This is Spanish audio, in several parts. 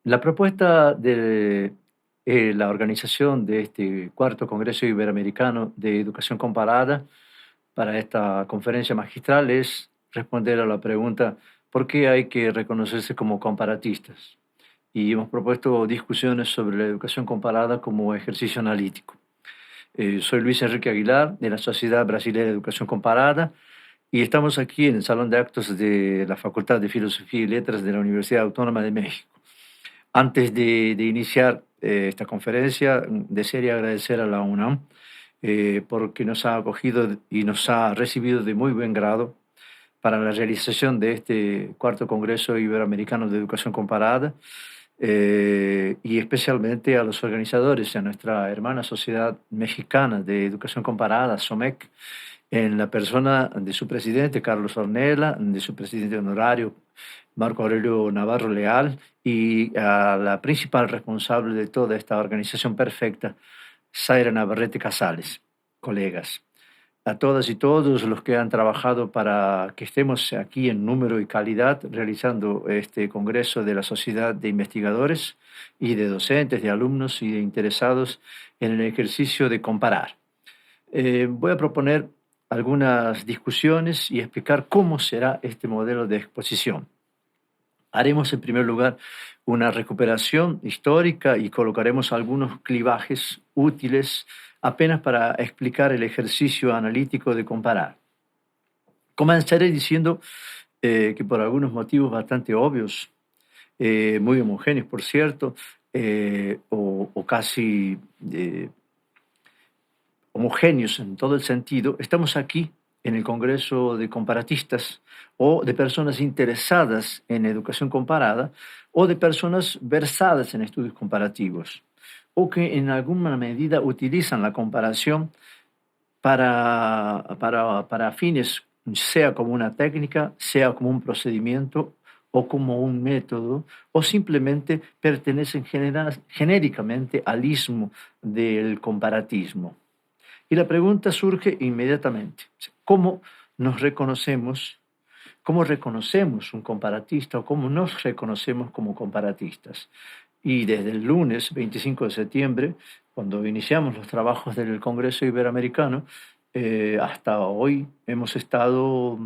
La propuesta de la organización de este cuarto Congreso Iberoamericano de Educación Comparada para esta conferencia magistral es responder a la pregunta ¿por qué hay que reconocerse como comparatistas? Y hemos propuesto discusiones sobre la educación comparada como ejercicio analítico. Soy Luis Enrique Aguilar, de la Sociedad Brasileña de Educación Comparada, y estamos aquí en el Salón de Actos de la Facultad de Filosofía y Letras de la Universidad Autónoma de México. Antes de iniciar esta conferencia, desearía agradecer a la UNAM porque nos ha acogido y nos ha recibido de muy buen grado para la realización de este cuarto Congreso Iberoamericano de Educación Comparada y especialmente a los organizadores, a nuestra hermana Sociedad Mexicana de Educación Comparada, SOMEC, en la persona de su presidente, Carlos Ornella, de su presidente honorario, Marco Aurelio Navarro Leal, y a la principal responsable de toda esta organización perfecta, Zaira Navarrete Casales, colegas. A todas y todos los que han trabajado para que estemos aquí en número y calidad realizando este Congreso de la Sociedad de Investigadores y de docentes, de alumnos y de interesados en el ejercicio de comparar. Voy a proponer algunas discusiones y explicar cómo será este modelo de exposición. Haremos en primer lugar una recuperación histórica y colocaremos algunos clivajes útiles apenas para explicar el ejercicio analítico de comparar. Comenzaré diciendo que por algunos motivos bastante obvios, muy homogéneos por cierto, o casi homogéneos en todo el sentido, estamos aquí en el Congreso de Comparatistas o de personas interesadas en educación comparada o de personas versadas en estudios comparativos o que en alguna medida utilizan la comparación para fines, sea como una técnica, sea como un procedimiento o como un método, o simplemente pertenecen genéricamente al ismo del comparatismo. Y la pregunta surge inmediatamente. ¿Cómo nos reconocemos? ¿Cómo reconocemos un comparatista o cómo nos reconocemos como comparatistas? Y desde el lunes 25 de septiembre, cuando iniciamos los trabajos del Congreso Iberoamericano, hasta hoy hemos estado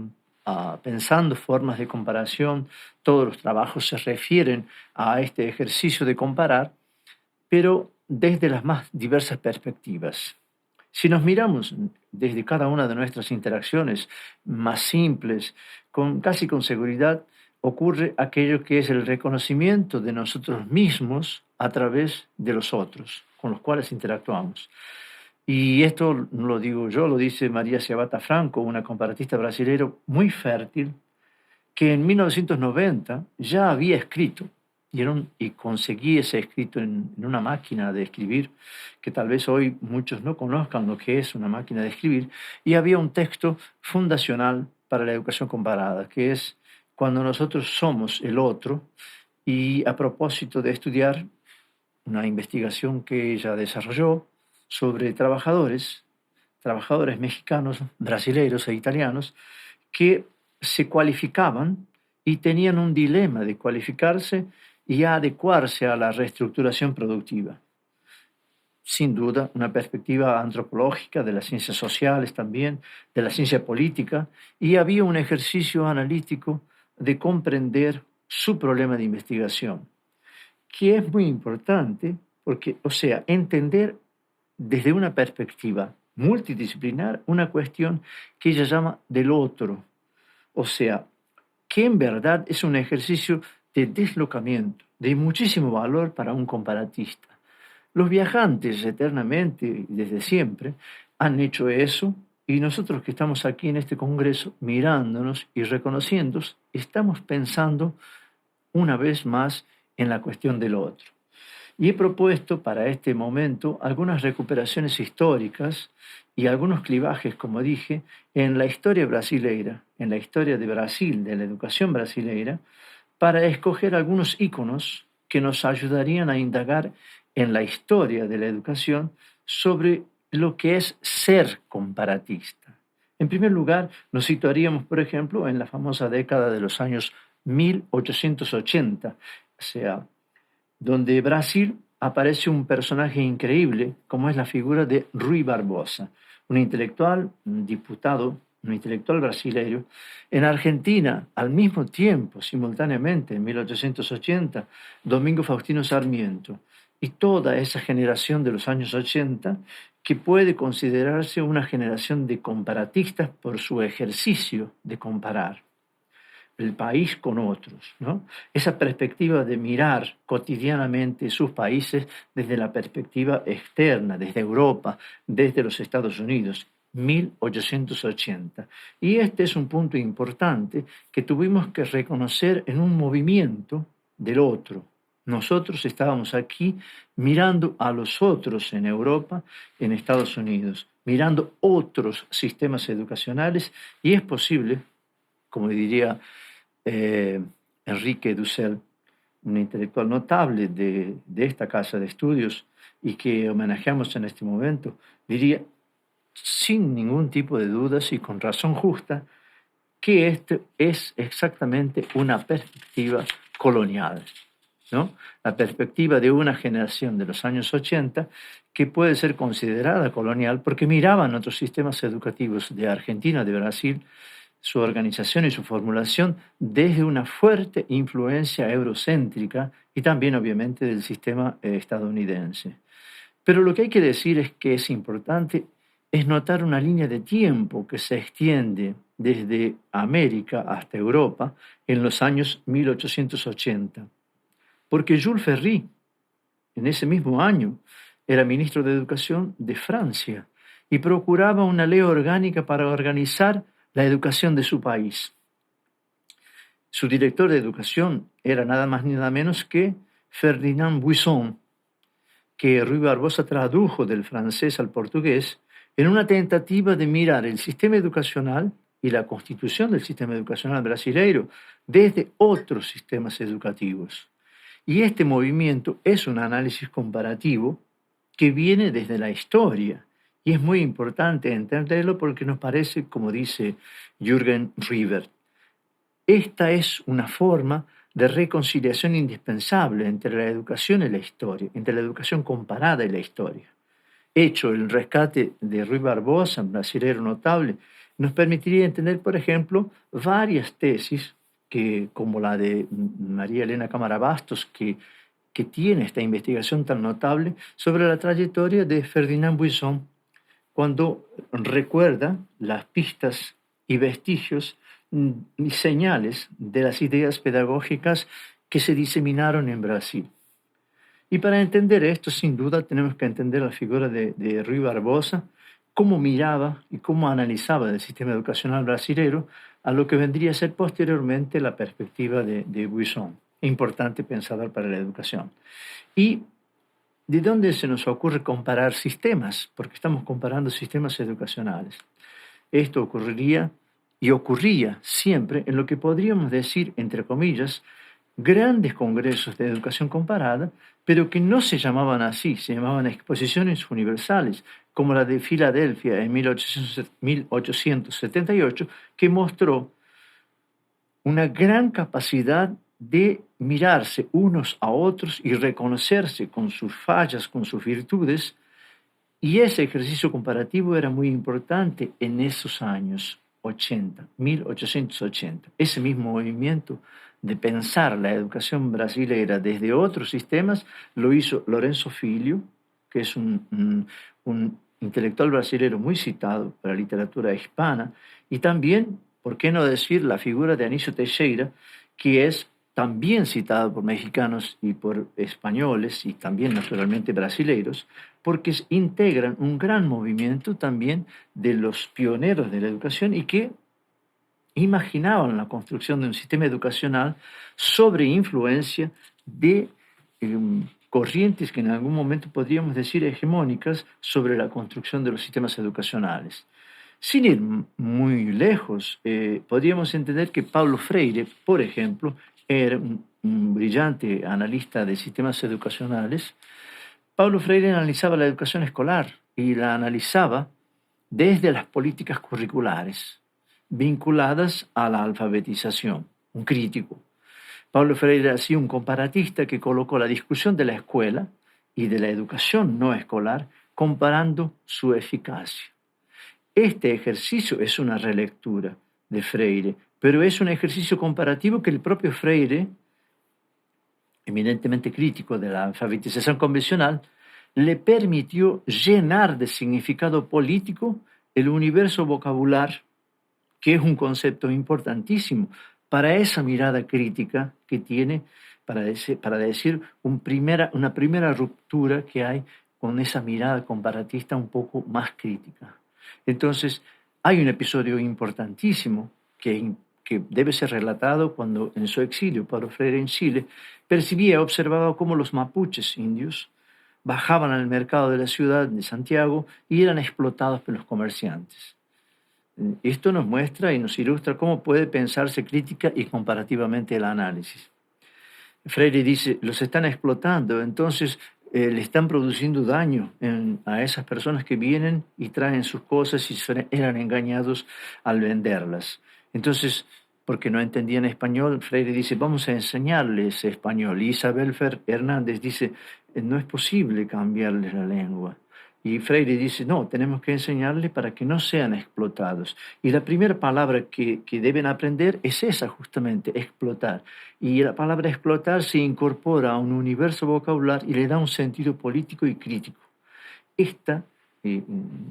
pensando formas de comparación. Todos los trabajos se refieren a este ejercicio de comparar, pero desde las más diversas perspectivas. Si nos miramos desde cada una de nuestras interacciones más simples, casi con seguridad, ocurre aquello que es el reconocimiento de nosotros mismos a través de los otros con los cuales interactuamos. Y esto no lo digo yo, lo dice María Ciabata Franco, una comparatista brasileña muy fértil, que en 1990 ya había escrito y conseguí ese escrito en una máquina de escribir, que tal vez hoy muchos no conozcan lo que es una máquina de escribir, y había un texto fundacional para la educación comparada, que es cuando nosotros somos el otro, y a propósito de estudiar una investigación que ella desarrolló sobre trabajadores mexicanos, brasileños e italianos, que se cualificaban y tenían un dilema de cualificarse y adecuarse a la reestructuración productiva. Sin duda, una perspectiva antropológica de las ciencias sociales también, de la ciencia política, y había un ejercicio analítico de comprender su problema de investigación, que es muy importante porque, o sea, entender desde una perspectiva multidisciplinar una cuestión que ella llama del otro, o sea, que en verdad es un ejercicio de deslocamiento, de muchísimo valor para un comparatista. Los viajantes eternamente, desde siempre, han hecho eso y nosotros que estamos aquí en este Congreso, mirándonos y reconociéndonos, estamos pensando una vez más en la cuestión del otro. Y he propuesto para este momento algunas recuperaciones históricas y algunos clivajes, como dije, en la historia brasileira, en la historia de Brasil, de la educación brasileira, para escoger algunos íconos que nos ayudarían a indagar en la historia de la educación sobre lo que es ser comparatista. En primer lugar, nos situaríamos, por ejemplo, en la famosa década de los años 1880, o sea, donde Brasil aparece un personaje increíble, como es la figura de Rui Barbosa, un intelectual, un diputado, un intelectual brasileño. En Argentina, al mismo tiempo, simultáneamente, en 1880, Domingo Faustino Sarmiento y toda esa generación de los años 80 que puede considerarse una generación de comparatistas por su ejercicio de comparar el país con otros, ¿no? Esa perspectiva de mirar cotidianamente sus países desde la perspectiva externa, desde Europa, desde los Estados Unidos, 1880. Y este es un punto importante que tuvimos que reconocer en un movimiento del otro. Nosotros estábamos aquí mirando a los otros en Europa, en Estados Unidos, mirando otros sistemas educacionales y es posible, como diría eh, Enrique Dussel, un intelectual notable de esta casa de estudios y que homenajeamos en este momento, diría sin ningún tipo de dudas y con razón justa que esto es exactamente una perspectiva colonial, ¿no? La perspectiva de una generación de los años 80 que puede ser considerada colonial porque miraban otros sistemas educativos de Argentina, de Brasil, su organización y su formulación desde una fuerte influencia eurocéntrica y también obviamente del sistema estadounidense. Pero lo que hay que decir es que es importante es notar una línea de tiempo que se extiende desde América hasta Europa en los años 1880. Porque Jules Ferry, en ese mismo año, era ministro de Educación de Francia y procuraba una ley orgánica para organizar la educación de su país. Su director de educación era nada más ni nada menos que Ferdinand Buisson, que Rui Barbosa tradujo del francés al portugués en una tentativa de mirar el sistema educacional y la constitución del sistema educacional brasileiro desde otros sistemas educativos. Y este movimiento es un análisis comparativo que viene desde la historia. Y es muy importante entenderlo porque nos parece, como dice Jürgen River, esta es una forma de reconciliación indispensable entre la educación y la historia, entre la educación comparada y la historia. Hecho el rescate de Rui Barbosa, un brasilero notable, nos permitiría entender, por ejemplo, varias tesis que, como la de María Elena Cámara Bastos, que tiene esta investigación tan notable sobre la trayectoria de Ferdinand Buisson, cuando recuerda las pistas y vestigios y señales de las ideas pedagógicas que se diseminaron en Brasil. Y para entender esto, sin duda, tenemos que entender la figura de Rui Barbosa, cómo miraba y cómo analizaba el sistema educacional brasilero a lo que vendría a ser posteriormente la perspectiva de Buisson, importante pensador para la educación. ¿Y de dónde se nos ocurre comparar sistemas? Porque estamos comparando sistemas educacionales. Esto ocurriría y ocurría siempre en lo que podríamos decir, entre comillas, grandes congresos de educación comparada, pero que no se llamaban así, se llamaban exposiciones universales, como la de Filadelfia en 1878, que mostró una gran capacidad de mirarse unos a otros y reconocerse con sus fallas, con sus virtudes, y ese ejercicio comparativo era muy importante en esos años 80, 1880. Ese mismo movimiento de pensar la educación brasileña desde otros sistemas lo hizo Lorenzo Filho, que es un intelectual brasileño muy citado para la literatura hispana, y también, ¿por qué no decir la figura de Anísio Teixeira, que es también citado por mexicanos y por españoles y también naturalmente brasileiros, porque integran un gran movimiento también de los pioneros de la educación y que imaginaban la construcción de un sistema educacional sobre influencia de corrientes que en algún momento podríamos decir hegemónicas sobre la construcción de los sistemas educacionales. Sin ir muy lejos, podríamos entender que Paulo Freire, por ejemplo, era un brillante analista de sistemas educacionales. Paulo Freire analizaba la educación escolar y la analizaba desde las políticas curriculares vinculadas a la alfabetización, un crítico. Pablo Freire era así un comparatista que colocó la discusión de la escuela y de la educación no escolar comparando su eficacia. Este ejercicio es una relectura de Freire, pero es un ejercicio comparativo que el propio Freire, eminentemente crítico de la alfabetización convencional, le permitió llenar de significado político el universo vocabular, que es un concepto importantísimo para esa mirada crítica que tiene, para decir una primera ruptura que hay con esa mirada comparatista un poco más crítica. Entonces, hay un episodio importantísimo que debe ser relatado cuando en su exilio, Pablo Freire en Chile, percibía, observaba cómo los mapuches indios bajaban al mercado de la ciudad de Santiago y eran explotados por los comerciantes. Esto nos muestra y nos ilustra cómo puede pensarse crítica y comparativamente el análisis. Freire dice, los están explotando, entonces le están produciendo daño a esas personas que vienen y traen sus cosas y eran engañados al venderlas. Entonces, porque no entendían español, Freire dice, vamos a enseñarles español. Y Isabel Hernández dice, no es posible cambiarles la lengua. Y Freire dice, no, tenemos que enseñarles para que no sean explotados. Y la primera palabra que deben aprender es esa justamente, explotar. Y la palabra explotar se incorpora a un universo vocabular y le da un sentido político y crítico. Esta,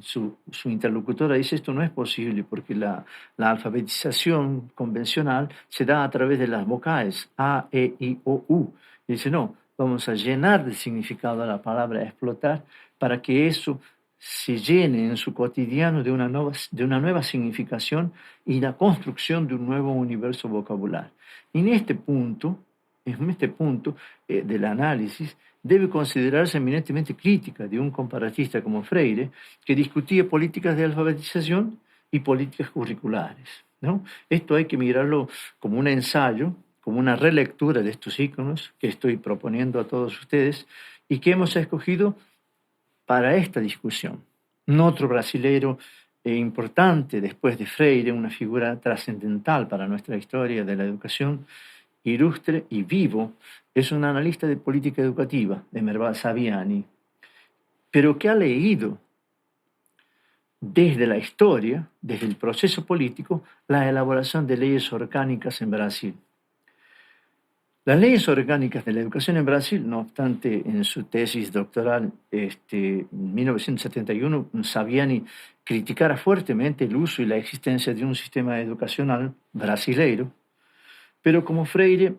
su interlocutora dice, esto no es posible porque la alfabetización convencional se da a través de las vocales A, E, I, O, U. Y dice, no, vamos a llenar de significado a la palabra explotar para que eso se llene en su cotidiano de una nueva significación y la construcción de un nuevo universo vocabular. Y en este punto del análisis, debe considerarse eminentemente crítica de un comparatista como Freire, que discutía políticas de alfabetización y políticas curriculares, ¿no? Esto hay que mirarlo como un ensayo, como una relectura de estos íconos que estoy proponiendo a todos ustedes y que hemos escogido para esta discusión. Otro brasilero importante después de Freire, una figura trascendental para nuestra historia de la educación, ilustre y vivo, es un analista de política educativa, de Merval Saviani, pero que ha leído desde la historia, desde el proceso político, la elaboración de leyes orgánicas en Brasil. Las leyes orgánicas de la educación en Brasil, no obstante, en su tesis doctoral en 1971, Saviani criticara fuertemente el uso y la existencia de un sistema educacional brasileiro, pero como Freire,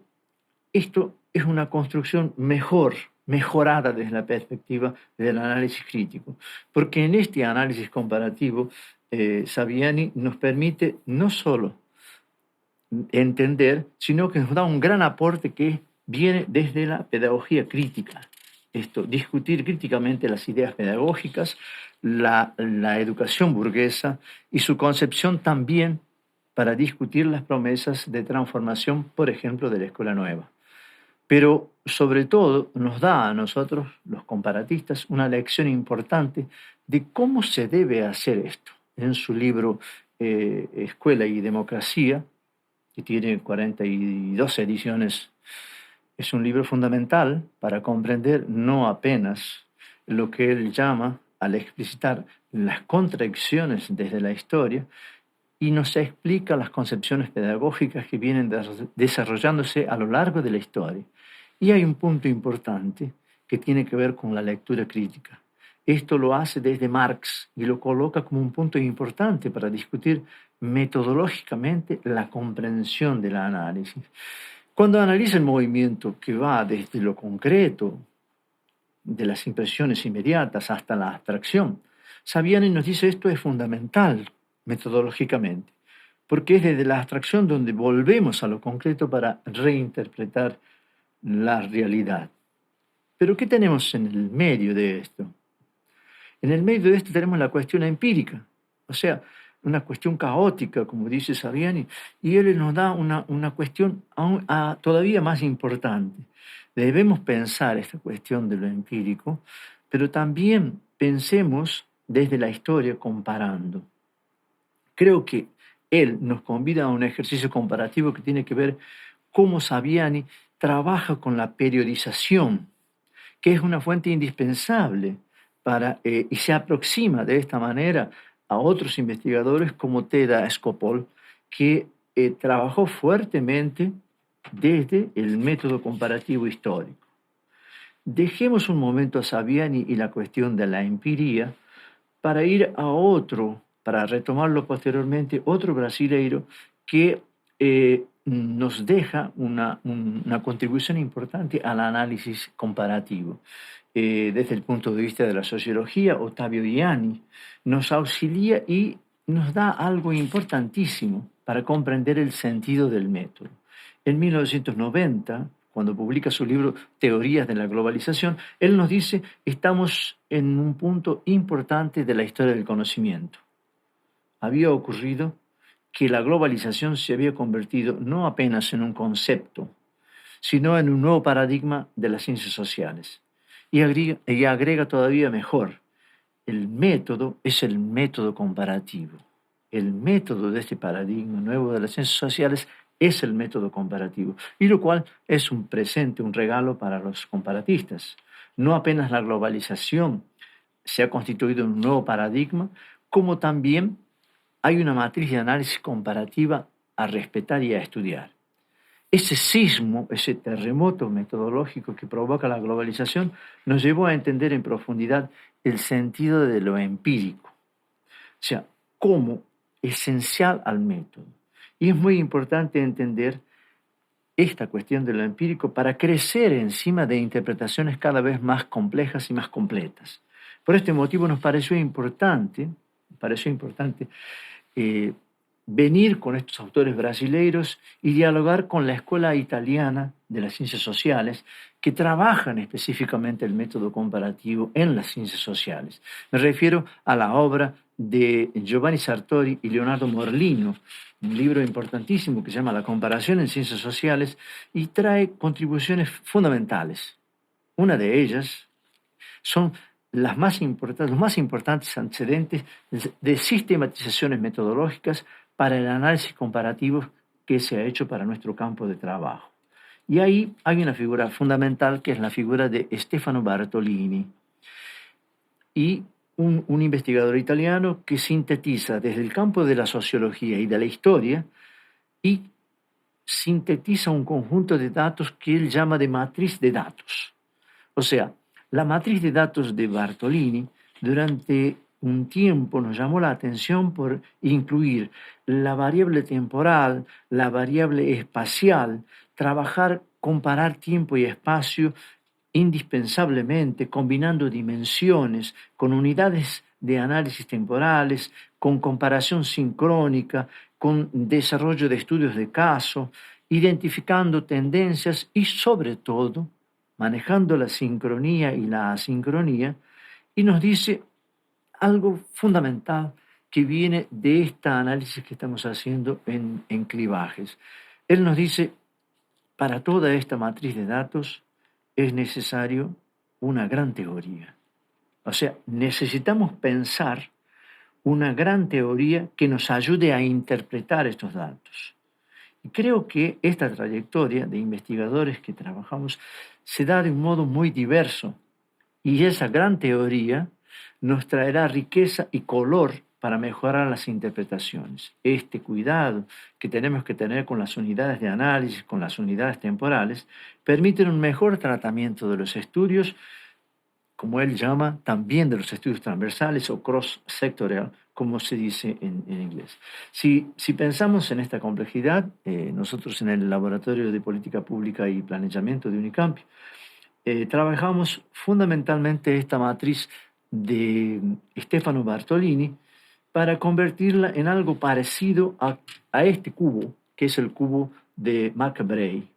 esto es una construcción mejorada desde la perspectiva del análisis crítico, porque en este análisis comparativo, Saviani nos permite no solo entender, sino que nos da un gran aporte que viene desde la pedagogía crítica. Discutir críticamente las ideas pedagógicas, la educación burguesa y su concepción también para discutir las promesas de transformación, por ejemplo, de la escuela nueva. Pero sobre todo nos da a nosotros, los comparatistas, una lección importante de cómo se debe hacer esto. En su libro Escuela y Democracia, que tiene 42 ediciones, es un libro fundamental para comprender no apenas lo que él llama, al explicitar las contradicciones desde la historia, y nos explica las concepciones pedagógicas que vienen desarrollándose a lo largo de la historia. Y hay un punto importante que tiene que ver con la lectura crítica. Esto lo hace desde Marx y lo coloca como un punto importante para discutir metodológicamente la comprensión del análisis. Cuando analiza el movimiento que va desde lo concreto, de las impresiones inmediatas hasta la abstracción, Saviani nos dice esto es fundamental metodológicamente, porque es desde la abstracción donde volvemos a lo concreto para reinterpretar la realidad. Pero ¿qué tenemos en el medio de esto? En el medio de esto tenemos la cuestión empírica, o sea, una cuestión caótica, como dice Saviani, y él nos da una cuestión todavía más importante. Debemos pensar esta cuestión de lo empírico, pero también pensemos desde la historia comparando. Creo que él nos convida a un ejercicio comparativo que tiene que ver cómo Saviani trabaja con la periodización, que es una fuente indispensable y se aproxima de esta manera a otros investigadores como Teda Skopol, que trabajó fuertemente desde el método comparativo histórico. Dejemos un momento a Saviani y la cuestión de la empiría para ir a otro, para retomarlo posteriormente, otro brasileiro que nos deja una contribución importante al análisis comparativo. Desde el punto de vista de la sociología, Ottavio Ianni nos auxilia y nos da algo importantísimo para comprender el sentido del método. En 1990, cuando publica su libro Teorías de la Globalización, él nos dice, estamos en un punto importante de la historia del conocimiento. Había ocurrido que la globalización se había convertido no apenas en un concepto, sino en un nuevo paradigma de las ciencias sociales. Y agrega todavía mejor, el método es el método comparativo. El método de este paradigma nuevo de las ciencias sociales es el método comparativo, y lo cual es un presente, un regalo para los comparatistas. No apenas la globalización se ha constituido en un nuevo paradigma, como también hay una matriz de análisis comparativa a respetar y a estudiar. Ese sismo, ese terremoto metodológico que provoca la globalización, nos llevó a entender en profundidad el sentido de lo empírico, o sea, como esencial al método. Y es muy importante entender esta cuestión de lo empírico para crecer encima de interpretaciones cada vez más complejas y más completas. Por este motivo nos pareció importante eh, venir con estos autores brasileiros y dialogar con la escuela italiana de las ciencias sociales que trabajan específicamente el método comparativo en las ciencias sociales. Me refiero a la obra de Giovanni Sartori y Leonardo Morlino, un libro importantísimo que se llama La comparación en ciencias sociales y trae contribuciones fundamentales. Una de ellas son los más importantes antecedentes de sistematizaciones metodológicas para el análisis comparativo que se ha hecho para nuestro campo de trabajo. Y ahí hay una figura fundamental que es la figura de Stefano Bartolini, y un investigador italiano que sintetiza desde el campo de la sociología y de la historia y sintetiza un conjunto de datos que él llama de matriz de datos. O sea, la matriz de datos de Bartolini durante un tiempo nos llamó la atención por incluir la variable temporal, la variable espacial, comparar tiempo y espacio indispensablemente, combinando dimensiones con unidades de análisis temporales, con comparación sincrónica, con desarrollo de estudios de caso, identificando tendencias y sobre todo manejando la sincronía y la asincronía, y nos dice algo fundamental que viene de este análisis que estamos haciendo en clivajes. Él nos dice, para toda esta matriz de datos es necesario una gran teoría. O sea, necesitamos pensar una gran teoría que nos ayude a interpretar estos datos. Y creo que esta trayectoria de investigadores que trabajamos se da de un modo muy diverso, y esa gran teoría nos traerá riqueza y color para mejorar las interpretaciones. Este cuidado que tenemos que tener con las unidades de análisis, con las unidades temporales, permiten un mejor tratamiento de los estudios, como él llama, también de los estudios transversales o cross-sectorial, como se dice en inglés. Si pensamos en esta complejidad, nosotros en el Laboratorio de Política Pública y Planeamiento de Unicamp, trabajamos fundamentalmente esta matriz de Stefano Bartolini para convertirla en algo parecido a este cubo, que es el cubo de Mark Bray.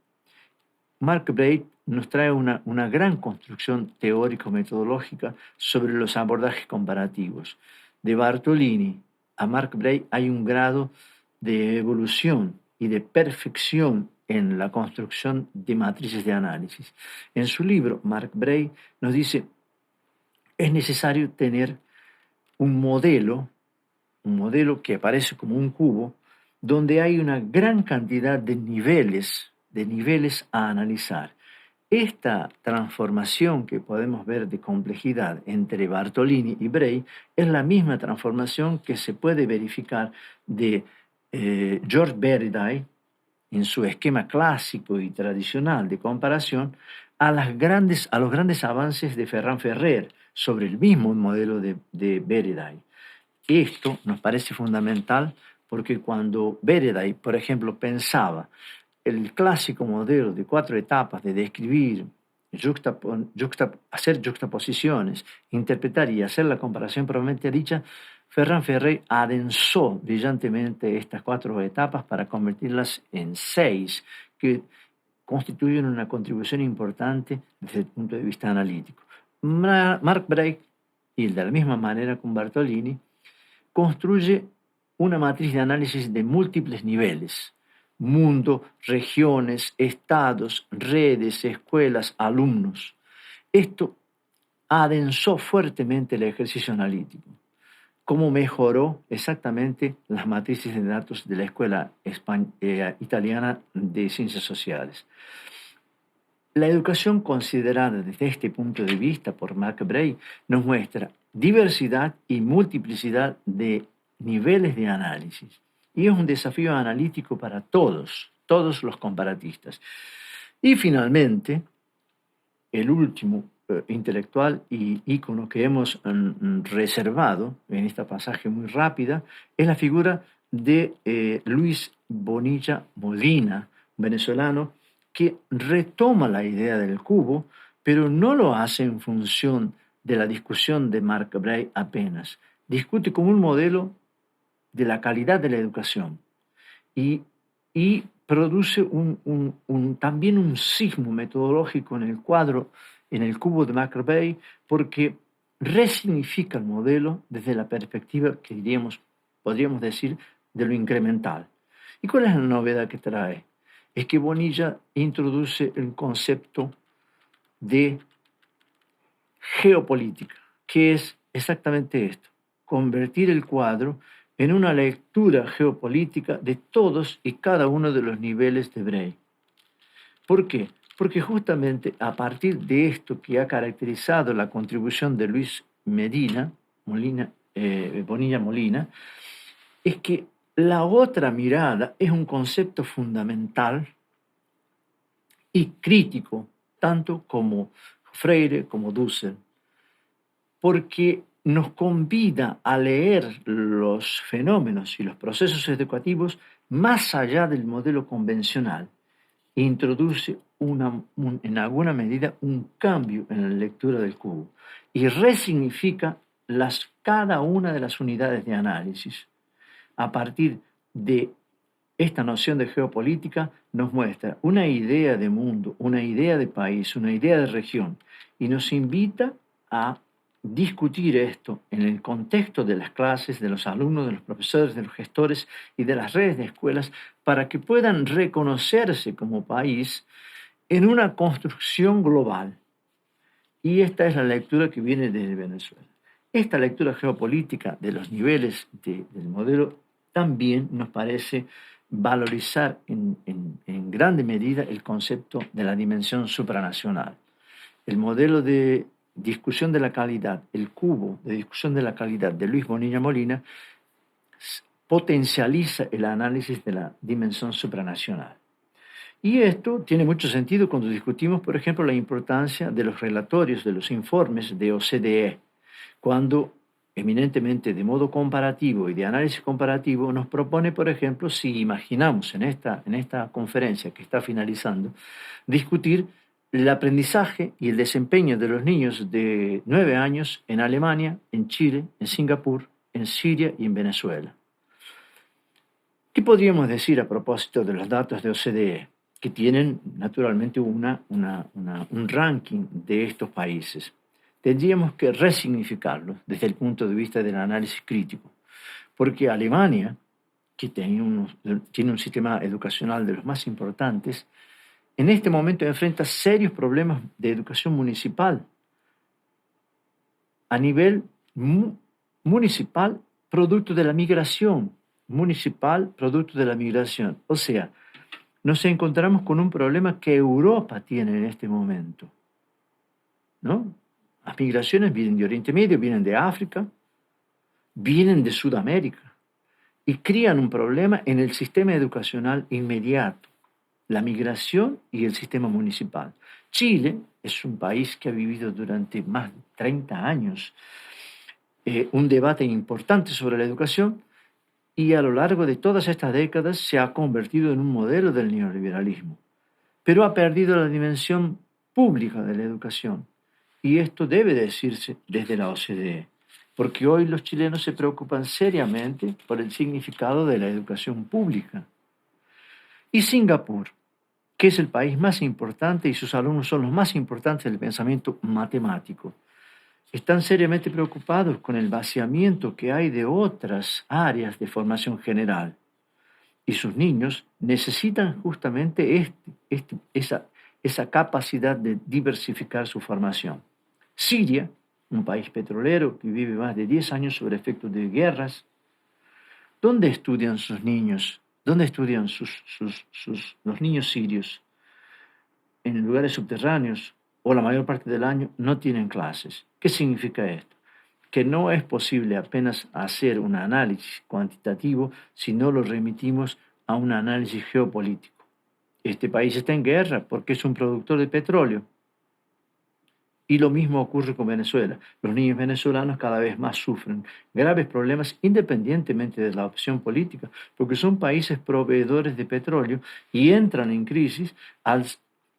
Mark Bray nos trae una gran construcción teórico-metodológica sobre los abordajes comparativos. De Bartolini a Mark Bray hay un grado de evolución y de perfección en la construcción de matrices de análisis. En su libro, Mark Bray nos dice, es necesario tener un modelo que aparece como un cubo, donde hay una gran cantidad de niveles de niveles a analizar. Esta transformación que podemos ver de complejidad entre Bartolini y Bray es la misma transformación que se puede verificar de George Veriday en su esquema clásico y tradicional de comparación a los grandes avances de Ferran Ferrer sobre el mismo modelo de Veriday. Esto nos parece fundamental porque cuando Veriday, por ejemplo, pensaba el clásico modelo de 4 etapas de describir, hacer juxtaposiciones, interpretar y hacer la comparación propiamente dicha, Ferran Ferrer adensó brillantemente estas 4 etapas para convertirlas en 6, que constituyen una contribución importante desde el punto de vista analítico. Mark Bray, y de la misma manera con Bartolini, construye una matriz de análisis de múltiples niveles: mundo, regiones, estados, redes, escuelas, alumnos. Esto adensó fuertemente el ejercicio analítico. ¿Cómo mejoró exactamente las matrices de datos de la Escuela Italiana de Ciencias Sociales? La educación considerada desde este punto de vista por Mark Bray nos muestra diversidad y multiplicidad de niveles de análisis. Y es un desafío analítico para todos los comparatistas. Y finalmente, el último intelectual y ícono que hemos reservado en esta pasaje muy rápida es la figura de Luis Bonilla Molina, venezolano, que retoma la idea del cubo, pero no lo hace en función de la discusión de Mark Bray apenas. Discute como un modelo de la calidad de la educación y produce también un sismo metodológico en el cuadro, en el cubo de Mark Bray, porque resignifica el modelo desde la perspectiva que podríamos decir, de lo incremental. ¿Y cuál es la novedad que trae? Es que Bonilla introduce el concepto de geopolítica, que es exactamente esto: convertir el cuadro en una lectura geopolítica de todos y cada uno de los niveles de Bray. ¿Por qué? Porque justamente a partir de esto que ha caracterizado la contribución de Luis Bonilla Molina, es que la otra mirada es un concepto fundamental y crítico, tanto como Freire como Dussel, porque nos convida a leer los fenómenos y los procesos educativos más allá del modelo convencional e introduce en alguna medida un cambio en la lectura del cubo y resignifica cada una de las unidades de análisis. A partir de esta noción de geopolítica nos muestra una idea de mundo, una idea de país, una idea de región, y nos invita a discutir esto en el contexto de las clases, de los alumnos, de los profesores, de los gestores y de las redes de escuelas, para que puedan reconocerse como país en una construcción global. Y esta es la lectura que viene desde Venezuela. Esta lectura geopolítica de los niveles del modelo también nos parece valorizar en grande medida el concepto de la dimensión supranacional. El modelo de discusión de la calidad, el cubo de discusión de la calidad de Luis Bonilla Molina, potencializa el análisis de la dimensión supranacional. Y esto tiene mucho sentido cuando discutimos, por ejemplo, la importancia de los relatorios, de los informes de OCDE, cuando eminentemente de modo comparativo y de análisis comparativo nos propone, por ejemplo, si imaginamos en esta conferencia que está finalizando, discutir el aprendizaje y el desempeño de los niños de 9 años en Alemania, en Chile, en Singapur, en Siria y en Venezuela. ¿Qué podríamos decir a propósito de los datos de OCDE? Que tienen naturalmente un ranking de estos países. Tendríamos que resignificarlos desde el punto de vista del análisis crítico, porque Alemania, que tiene un sistema educacional de los más importantes, en este momento enfrenta serios problemas de educación municipal. A nivel municipal, producto de la migración. Municipal, producto de la migración. O sea, nos encontramos con un problema que Europa tiene en este momento, ¿no? Las migraciones vienen de Oriente Medio, vienen de África, vienen de Sudamérica y crían un problema en el sistema educacional inmediato, la migración y el sistema municipal. Chile es un país que ha vivido durante más de 30 años un debate importante sobre la educación y a lo largo de todas estas décadas se ha convertido en un modelo del neoliberalismo, pero ha perdido la dimensión pública de la educación. Y esto debe decirse desde la OCDE, porque hoy los chilenos se preocupan seriamente por el significado de la educación pública. Y Singapur, que es el país más importante y sus alumnos son los más importantes del pensamiento matemático, están seriamente preocupados con el vaciamiento que hay de otras áreas de formación general. Y sus niños necesitan justamente esa capacidad de diversificar su formación. Siria, un país petrolero que vive más de 10 años sobre efectos de guerras, ¿dónde estudian sus niños? ¿Dónde estudian los niños sirios? En lugares subterráneos o la mayor parte del año no tienen clases. ¿Qué significa esto? Que no es posible apenas hacer un análisis cuantitativo si no lo remitimos a un análisis geopolítico. Este país está en guerra porque es un productor de petróleo. Y lo mismo ocurre con Venezuela. Los niños venezolanos cada vez más sufren graves problemas independientemente de la opción política, porque son países proveedores de petróleo y entran en crisis al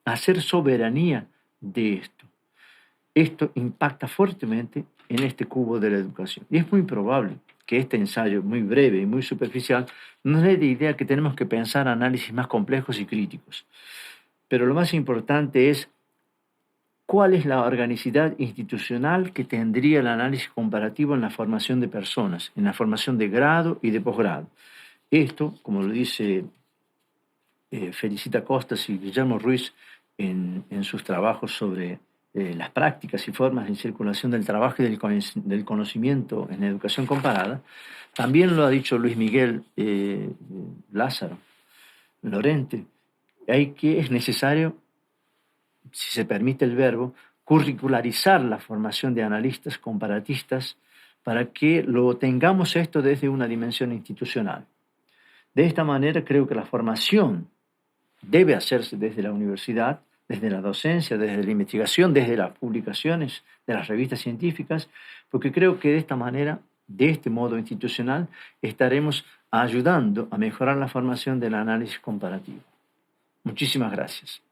hacer soberanía de esto. Esto impacta fuertemente en este cubo de la educación. Y es muy probable que este ensayo muy breve y muy superficial nos dé la idea que tenemos que pensar análisis más complejos y críticos. Pero lo más importante es cuál es la organicidad institucional que tendría el análisis comparativo en la formación de personas, en la formación de grado y de posgrado. Esto, como lo dice Felicita Costas y Guillermo Ruiz en sus trabajos sobre las prácticas y formas de circulación del trabajo y del conocimiento en educación comparada, también lo ha dicho Luis Miguel Lázaro Lorente, es necesario, si se permite el verbo, curricularizar la formación de analistas comparatistas para que lo tengamos esto desde una dimensión institucional. De esta manera creo que la formación debe hacerse desde la universidad, desde la docencia, desde la investigación, desde las publicaciones de las revistas científicas, porque creo que de esta manera, de este modo institucional, estaremos ayudando a mejorar la formación del análisis comparativo. Muchísimas gracias.